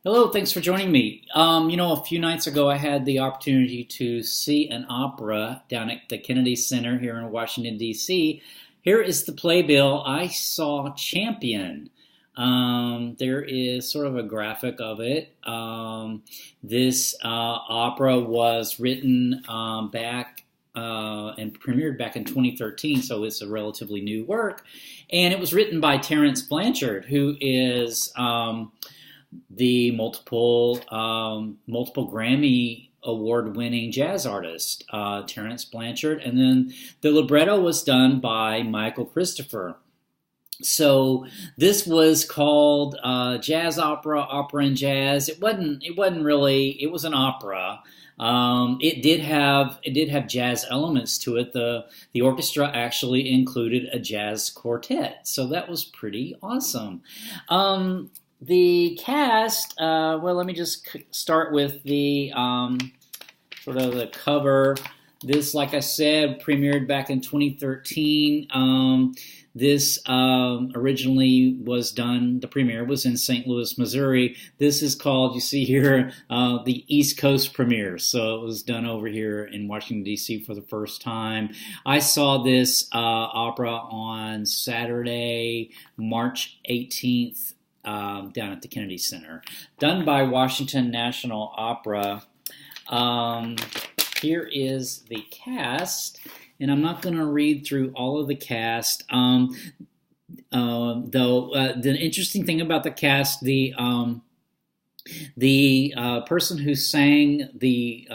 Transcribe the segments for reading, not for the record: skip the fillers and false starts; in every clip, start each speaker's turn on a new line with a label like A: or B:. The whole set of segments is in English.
A: Hello, thanks for joining me. A few nights ago I had the opportunity to see an opera down at the Kennedy Center here in Washington, D.C. Here is the playbill. I saw Champion. There is sort of a graphic of it. This opera was written back and premiered back in 2013, so it's a relatively new work. And it was written by Terence Blanchard, who is the multiple Grammy award-winning jazz artist, Terence Blanchard, and then the libretto was done by Michael Cristofer. So this was called jazz opera and jazz. It wasn't really. It was an opera. It did have jazz elements to it. The orchestra actually included a jazz quartet, so that was pretty awesome. The cast, let me just start with the sort of the cover. This, like I said, premiered back in 2013. This originally was done, the premiere was in St. Louis, Missouri. This is called, you see here, the East Coast premiere. So it was done over here in Washington, D.C. for the first time. I saw this opera on Saturday, March 18th. Down at the Kennedy Center, done by Washington National Opera. Here is the cast, and I'm not going to read through all of the cast. Though the interesting thing about the cast, the person who sang the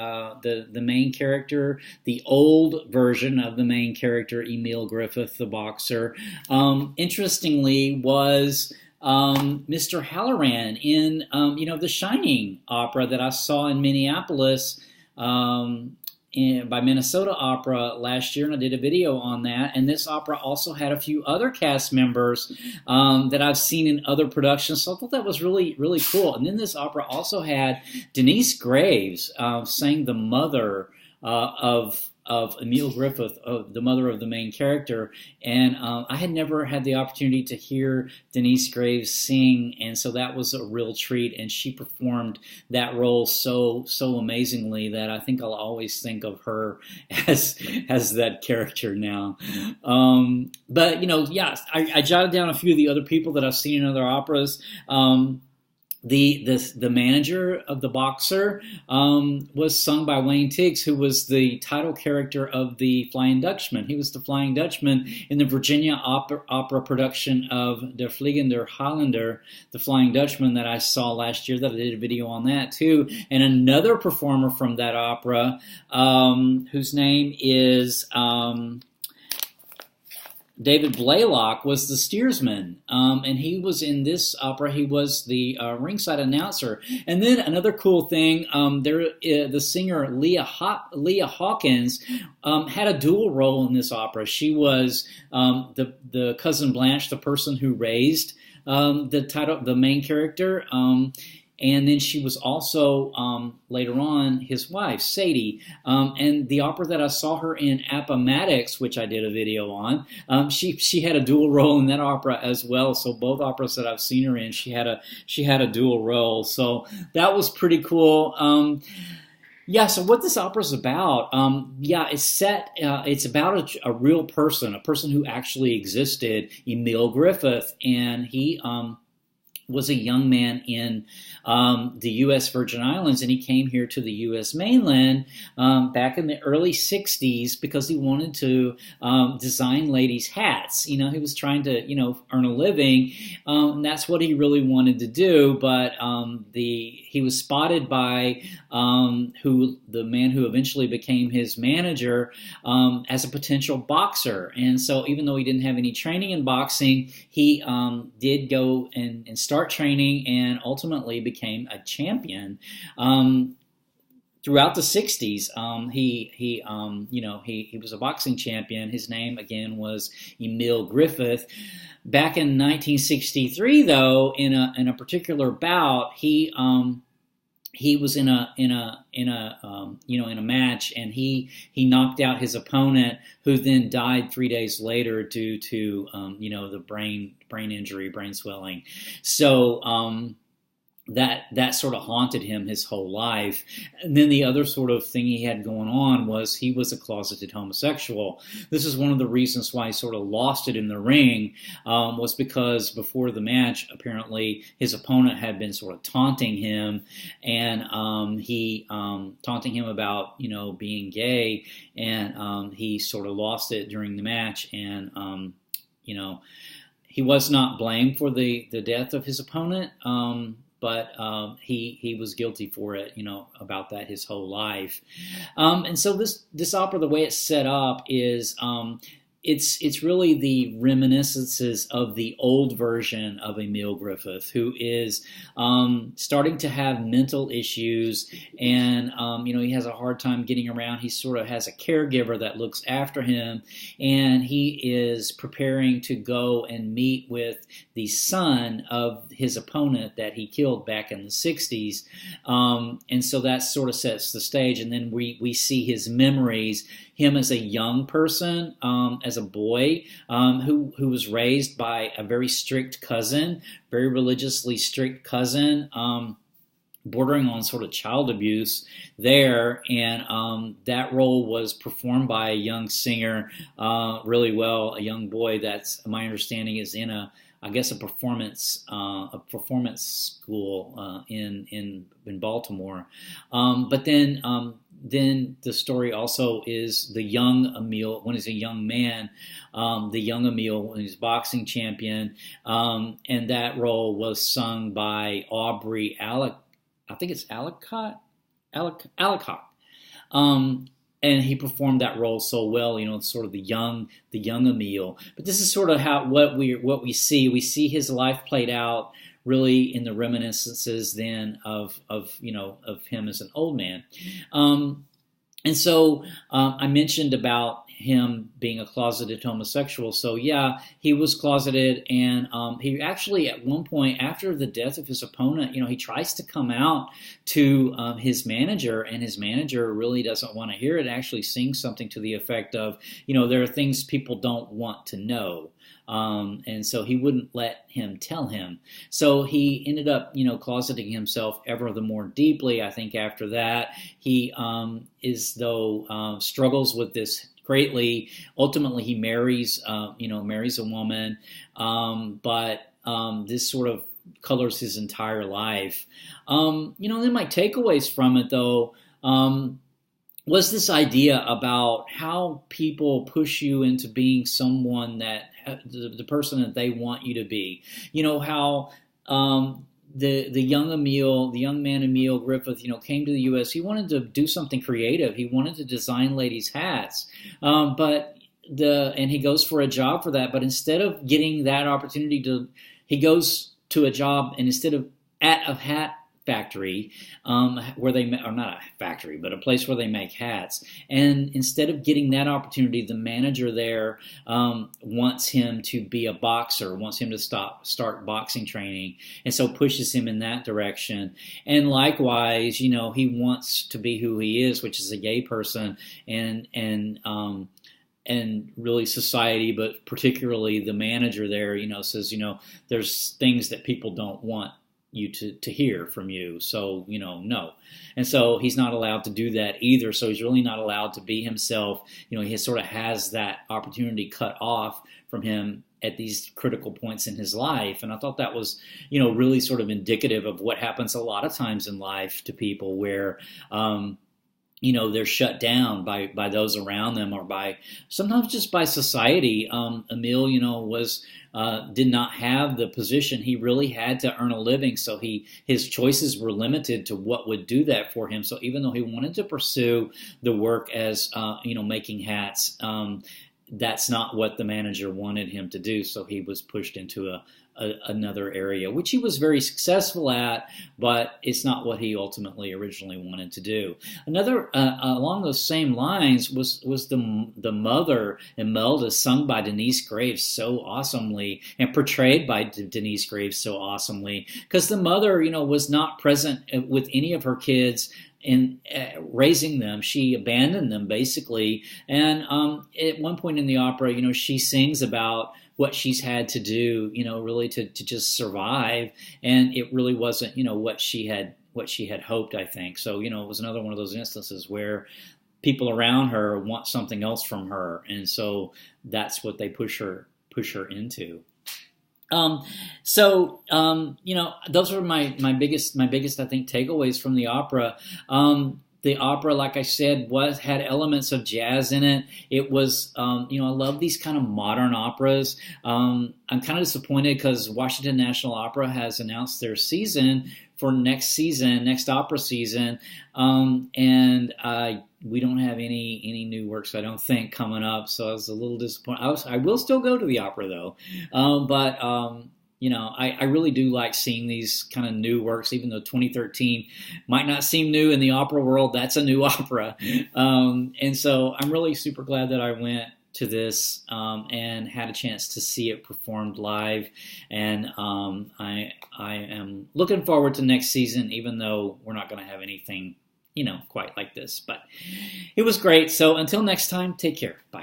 A: main character, the old version of the main character, Emile Griffith, the boxer, interestingly was Mr. Halloran in, the Shining opera that I saw in Minneapolis by Minnesota Opera last year, and I did a video on that. And this opera also had a few other cast members that I've seen in other productions, so I thought that was really, really cool. And then this opera also had Denyce Graves sang the mother of Emile Griffith, the mother of the main character, and I had never had the opportunity to hear Denyce Graves sing, and so that was a real treat, and she performed that role so amazingly that I think I'll always think of her as that character now. But I jotted down a few of the other people that I've seen in other operas. The manager of the boxer was sung by Wayne Tiggs, who was the title character of the Flying Dutchman. He was the Flying Dutchman in the Virginia opera production of Der Fliegende Holländer, the Flying Dutchman, that I saw last year. That I did a video on that too. And another performer from that opera, whose name is David Blaylock, was the steersman, and he was in this opera. He was the ringside announcer. And then another cool thing, the singer Leah Hawkins had a dual role in this opera. She was the cousin Blanche, the person who raised the main character. And then she was also, later on, his wife, Sadie. And the opera that I saw her in, Appomattox, which I did a video on, she had a dual role in that opera as well. So both operas that I've seen her in, she had a dual role. So that was pretty cool. So what this opera is about, it's about a real person, a person who actually existed, Emile Griffith, and he was a young man in the U.S. Virgin Islands, and he came here to the U.S. mainland back in the early 60s because he wanted to design ladies' hats. He was trying to, earn a living, and that's what he really wanted to do, but he was spotted by the man who eventually became his manager as a potential boxer. And so even though he didn't have any training in boxing, he did go and start training and ultimately became a champion. Throughout the 60s, he was a boxing champion. His name again was Emile Griffith. Back in 1963, though, in a particular bout, he was in a match, and he knocked out his opponent, who then died 3 days later due to the brain injury, brain swelling. So that sort of haunted him his whole life. And then the other sort of thing he had going on was he was a closeted homosexual. This is one of the reasons why he sort of lost it in the ring, was because before the match, apparently his opponent had been sort of taunting him, and he taunting him about, being gay, and he sort of lost it during the match, and he was not blamed for the death of his opponent, but he was guilty for it, about that his whole life. And so this opera, the way it's set up is it's really the reminiscences of the old version of Emile Griffith, who is starting to have mental issues, and he has a hard time getting around. He sort of has a caregiver that looks after him, and he is preparing to go and meet with the son of his opponent that he killed back in the 60s. And so that sort of sets the stage, and then we see his memories, him as a young person, as a boy, who was raised by a very strict cousin, very religiously strict cousin, bordering on sort of child abuse there. And that role was performed by a young singer really well, a young boy that's, my understanding, is in a performance school in Baltimore. But then the story also is the young Emile, when he's a young man, the young Emile when he's boxing champion, and that role was sung by Aubrey Alcott. And he performed that role so well, sort of the young Emile. But this is sort of what we see. We see his life played out really in the reminiscences then of him as an old man. And so I mentioned about him being a closeted homosexual. So yeah, he was closeted, and he actually at one point after the death of his opponent, he tries to come out to his manager, and his manager really doesn't want to hear it. Actually sings something to the effect of, there are things people don't want to know. And so he wouldn't let him tell him. So he ended up, closeting himself ever the more deeply. I think after that, he struggles with this greatly. Ultimately, he marries a woman, but this sort of colors his entire life. Then my takeaways from it, though, was this idea about how people push you into being someone that the person that they want you to be. How the young man Emile Griffith, came to the U.S. He wanted to do something creative. He wanted to design ladies' hats, and he goes for a job for that. But instead of getting that opportunity he goes to a job, and instead of at a hat factory, where they or not a factory, but a place where they make hats. And instead of getting that opportunity, the manager there wants him to be a boxer, wants him to start boxing training, and so pushes him in that direction. And likewise, he wants to be who he is, which is a gay person, and really society, but particularly the manager there, says, there's things that people don't want you to hear from you. So, no. And so he's not allowed to do that either. So he's really not allowed to be himself. He sort of has that opportunity cut off from him at these critical points in his life. And I thought that was, really sort of indicative of what happens a lot of times in life to people where, they're shut down by those around them, or by sometimes just by society. Emile, did not have the position. He really had to earn a living, so his choices were limited to what would do that for him. So even though he wanted to pursue the work as making hats, that's not what the manager wanted him to do. So he was pushed into another area, which he was very successful at, but it's not what he ultimately originally wanted to do. Another along those same lines was the mother in Melva, sung by Denyce Graves so awesomely and portrayed by Denyce Graves so awesomely, because the mother, was not present with any of her kids in raising them. She abandoned them basically. And at one point in the opera, she sings about what she's had to do, really to just survive, and it really wasn't, what she had hoped, I think. So, it was another one of those instances where people around her want something else from her, and so that's what they push her into. Those are my biggest, I think, takeaways from the opera. The opera, like I said, had elements of jazz in it. It was, I love these kind of modern operas. I'm kind of disappointed because Washington National Opera has announced their season for next opera season, and we don't have any new works, I don't think, coming up. So I was a little disappointed. I will still go to the opera though, but I really do like seeing these kind of new works, even though 2013 might not seem new in the opera world. That's a new opera, and so I'm really super glad that I went to this and had a chance to see it performed live, and I am looking forward to next season, even though we're not going to have anything quite like this. But it was great. So until next time, take care. Bye.